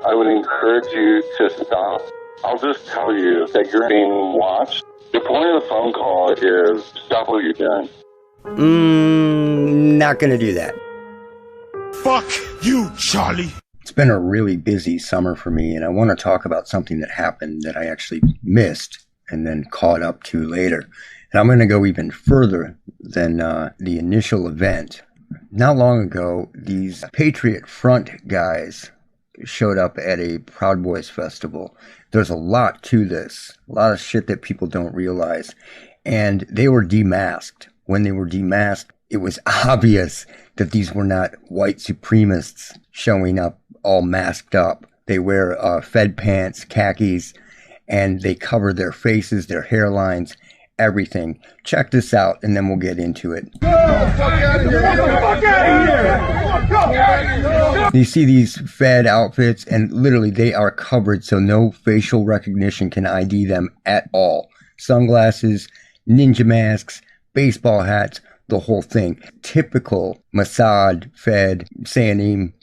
I would encourage you to stop. I'll just tell you that you're being watched. The point of the phone call is stop what you're doing. Not gonna do that. Fuck you, Charlie. It's been a really busy summer for me, and I want to talk about something that happened that I actually missed and then caught up to later. And I'm going to go even further than the initial event. Not long ago, these Patriot Front guys showed up at a Proud Boys festival. There's a lot to this, a lot of shit that people don't realize. And they were demasked. When they were demasked, it was obvious that these were not white supremacists showing up all masked up. They wear Fed pants, khakis, and they cover their faces, their hairlines, everything. Check this out, and then we'll get into it. Go! Fuck out of here! Get the fuck out of here! You see these Fed outfits, and literally they are covered so no facial recognition can ID them at all. Sunglasses, ninja masks, baseball hats, the whole thing. Typical Mossad, Fed, Sanim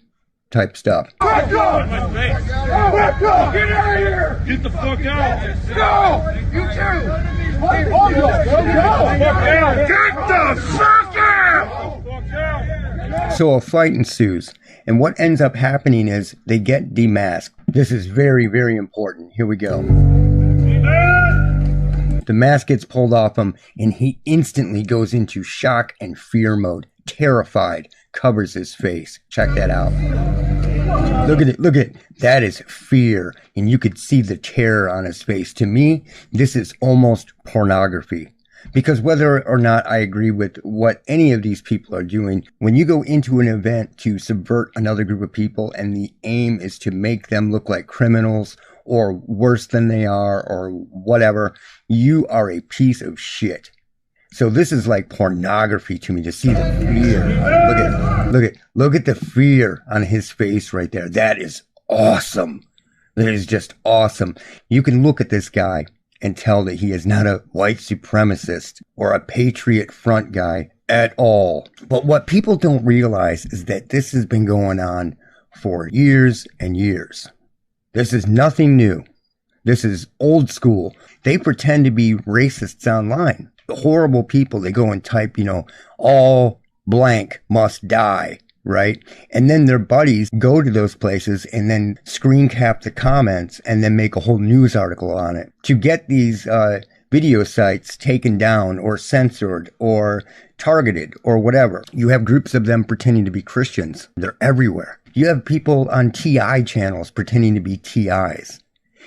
type stuff. Back up! Back up! Get out of here! Get the fuck out! Go! You too! Get the fuck out! So a fight ensues, and what ends up happening is they get demasked. This is very, very important. Here we go. The mask gets pulled off him, and he instantly goes into shock and fear mode. Terrified, covers his face. Check that out. Look at it, look at it. That is fear, and you could see the terror on his face. To me, this is almost pornography. Because whether or not I agree with what any of these people are doing, when you go into an event to subvert another group of people and the aim is to make them look like criminals or worse than they are or whatever, you are a piece of shit. So this is like pornography to me, to see the fear. Look at the fear on his face right there. That is awesome. That is just awesome. You can look at this guy and tell that he is not a white supremacist or a Patriot Front guy at all. But what people don't realize is that this has been going on for years and years. This is nothing new. This is old school. They pretend to be racists online. The horrible people, they go and type, all blank must die, right? And then their buddies go to those places and then screen cap the comments and then make a whole news article on it to get these video sites taken down or censored or targeted or whatever. You have groups of them pretending to be Christians. They're everywhere. You have people on TI channels pretending to be TIs.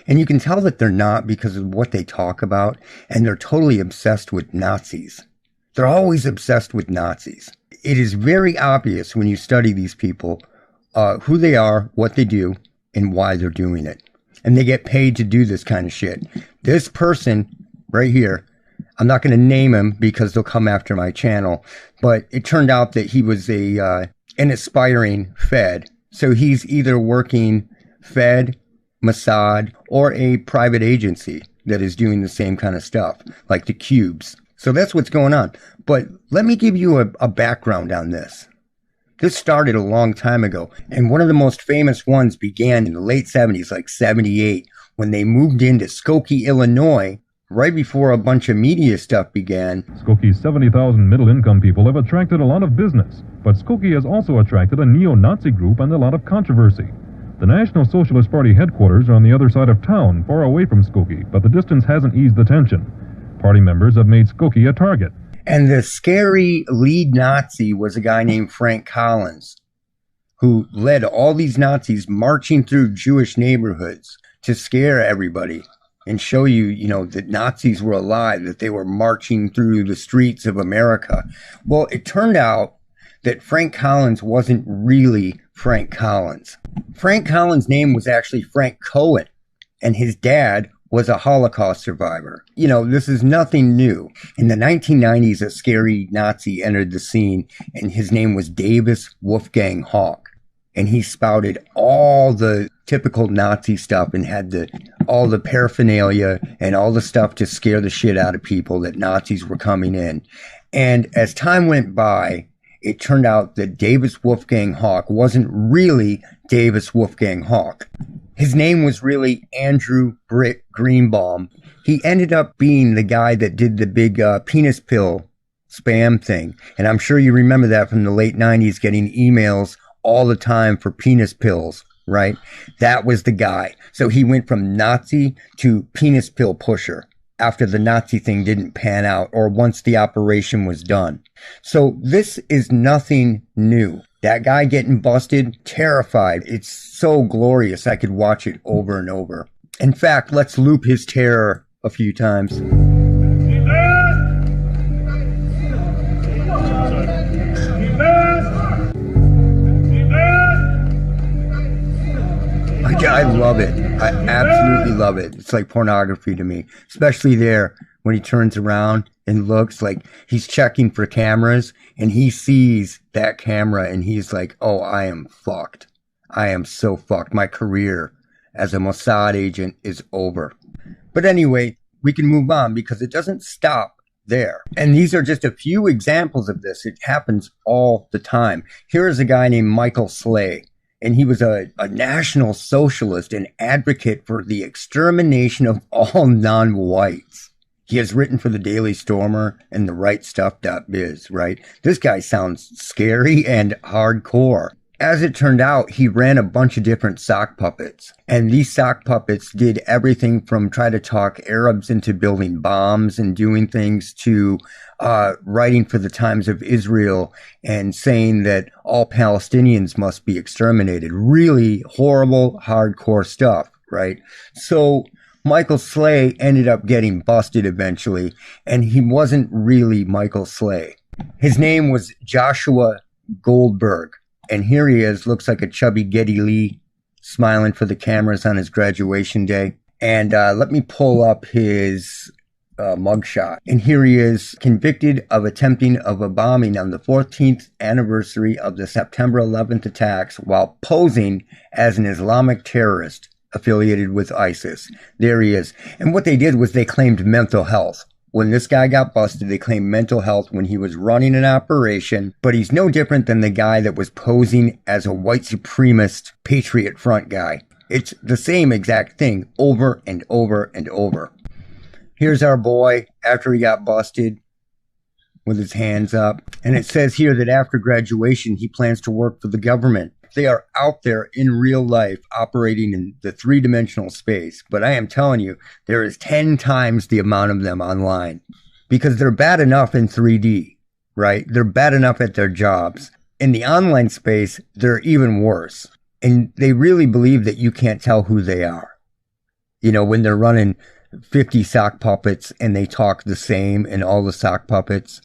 And you can tell that they're not because of what they talk about, and they're totally obsessed with Nazis. They're always obsessed with Nazis. It is very obvious when you study these people who they are, what they do, and why they're doing it. And they get paid to do this kind of shit. This person right here, I'm not going to name him because they'll come after my channel, but it turned out that he was an aspiring Fed. So he's either working Fed, Mossad, or a private agency that is doing the same kind of stuff, like the Cubes. So that's what's going on. But let me give you a background on this. This started a long time ago, and one of the most famous ones began in the late 70s, like 78, when they moved into Skokie, Illinois, right before a bunch of media stuff began. Skokie's 70,000 middle-income people have attracted a lot of business, but Skokie has also attracted a neo-Nazi group and a lot of controversy. The National Socialist Party headquarters are on the other side of town, far away from Skokie, but the distance hasn't eased the tension. Party members have made Skokie a target. And the scary lead Nazi was a guy named Frank Collins, who led all these Nazis marching through Jewish neighborhoods to scare everybody and show you, that Nazis were alive, that they were marching through the streets of America. Well, it turned out that Frank Collins wasn't really Frank Collins. Frank Collins' name was actually Frank Cohen, and his dad was a Holocaust survivor. This is nothing new. In the 1990s, a scary Nazi entered the scene, and his name was Davis Wolfgang Hawk. And he spouted all the typical Nazi stuff and had all the paraphernalia and all the stuff to scare the shit out of people that Nazis were coming in. And as time went by, it turned out that Davis Wolfgang Hawk wasn't really Davis Wolfgang Hawk. His name was really Andrew Britt Greenbaum. He ended up being the guy that did the big penis pill spam thing. And I'm sure you remember that from the late 90s, getting emails all the time for penis pills, right? That was the guy. So he went from Nazi to penis pill pusher after the Nazi thing didn't pan out, or once the operation was done. So this is nothing new. That guy getting busted, terrified. It's so glorious. I could watch it over and over. In fact, let's loop his terror a few times. I love it. I absolutely love it. It's like pornography to me, especially there when he turns around and looks like he's checking for cameras and he sees that camera and he's like, oh, I am fucked. I am so fucked. My career as a Mossad agent is over. But anyway, we can move on because it doesn't stop there. And these are just a few examples of this. It happens all the time. Here is a guy named Michael Slay. And he was a national socialist and advocate for the extermination of all non-whites. He has written for the Daily Stormer and the rightstuff.biz, right? This guy sounds scary and hardcore. As it turned out, he ran a bunch of different sock puppets. And these sock puppets did everything from try to talk Arabs into building bombs and doing things to writing for the Times of Israel and saying that all Palestinians must be exterminated. Really horrible, hardcore stuff, right? So Michael Slay ended up getting busted eventually, and he wasn't really Michael Slay. His name was Joshua Goldberg. And here he is, looks like a chubby Geddy Lee, smiling for the cameras on his graduation day. And let me pull up his mugshot. And here he is, convicted of attempting of a bombing on the 14th anniversary of the September 11th attacks while posing as an Islamic terrorist affiliated with ISIS. There he is. And what they did was they claimed mental health. When this guy got busted, they claimed mental health when he was running an operation, but he's no different than the guy that was posing as a white supremacist Patriot Front guy. It's the same exact thing over and over and over. Here's our boy after he got busted with his hands up. And it says here that after graduation, he plans to work for the government. They are out there in real life operating in the three-dimensional space. But I am telling you, there is 10 times the amount of them online because they're bad enough in 3D, right? They're bad enough at their jobs. In the online space, they're even worse. And they really believe that you can't tell who they are. You know, when they're running 50 sock puppets and they talk the same in all the sock puppets,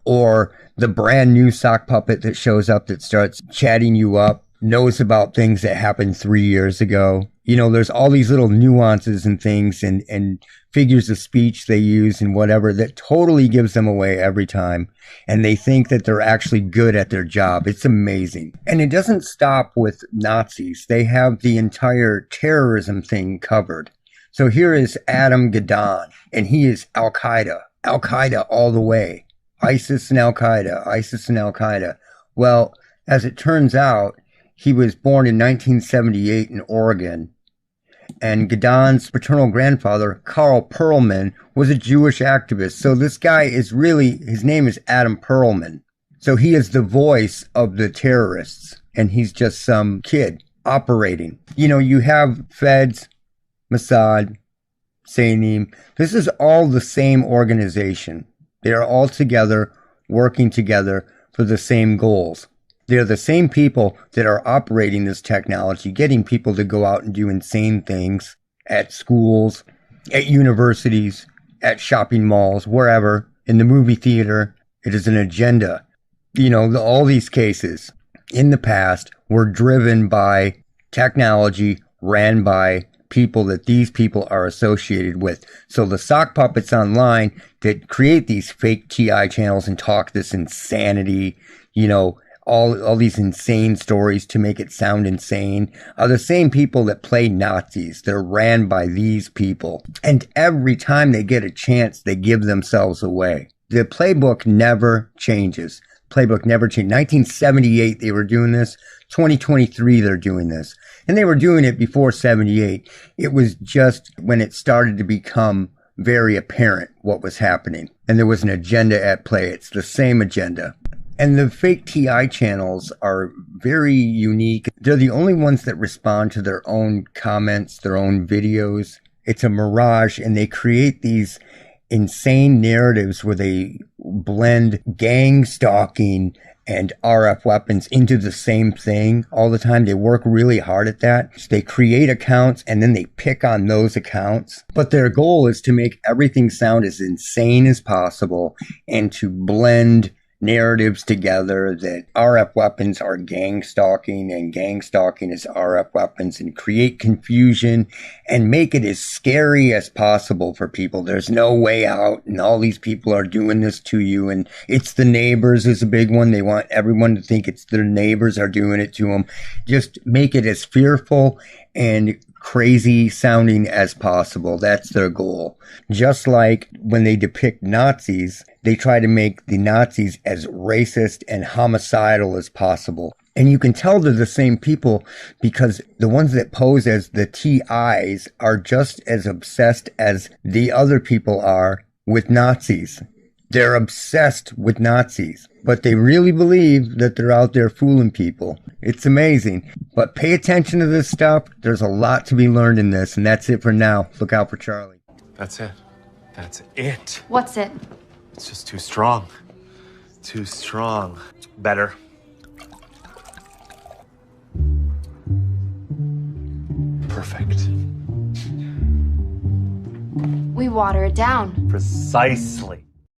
or the brand new sock puppet that shows up that starts chatting you up, knows about things that happened 3 years ago. You know, there's all these little nuances and things and figures of speech they use and whatever that totally gives them away every time. And they think that they're actually good at their job. It's amazing. And it doesn't stop with Nazis. They have the entire terrorism thing covered. So here is Adam Gadon, and he is Al-Qaeda. Al-Qaeda all the way. ISIS and Al-Qaeda, ISIS and Al-Qaeda. Well, as it turns out, he was born in 1978 in Oregon, and Gadon's paternal grandfather, Carl Perlman, was a Jewish activist. So this guy is really, his name is Adam Perlman. So he is the voice of the terrorists, and he's just some kid operating. You know, you have feds, Mossad, Sainim. This is all the same organization. They are all together, working together for the same goals. They're the same people that are operating this technology, getting people to go out and do insane things at schools, at universities, at shopping malls, wherever, in the movie theater. It is an agenda. You know, all these cases in the past were driven by technology, ran by people that these people are associated with. So the sock puppets online that create these fake TI channels and talk this insanity, you know, all these insane stories to make it sound insane are the same people that play Nazis. They're ran by these people. And every time they get a chance, they give themselves away. The playbook never changes. playbook never changed. 1978, they were doing this. 2023, they're doing this. And they were doing it before 78. It was just when it started to become very apparent what was happening. And there was an agenda at play. It's the same agenda. And the fake TI channels are very unique. They're the only ones that respond to their own comments, their own videos. It's a mirage, and they create these insane narratives where they blend gang stalking and RF weapons into the same thing all the time. They work really hard at that. So they create accounts and then they pick on those accounts. But their goal is to make everything sound as insane as possible and to blend narratives together that RF weapons are gang stalking and gang stalking is RF weapons, and create confusion and make it as scary as possible for people. There's no way out, and all these people are doing this to you, and it's the neighbors is a big one. They want everyone to think it's their neighbors are doing it to them. Just make it as fearful and crazy sounding as possible. That's their goal. Just like when they depict Nazis, they try to make the Nazis as racist and homicidal as possible. And you can tell they're the same people because the ones that pose as the TIs are just as obsessed as the other people are with Nazis. They're obsessed with Nazis, but they really believe that they're out there fooling people. It's amazing. But pay attention to this stuff. There's a lot to be learned in this, and that's it for now. Look out for Charlie. That's it. That's it. What's it? It's just too strong. Too strong. Better. Perfect. We water it down. Precisely.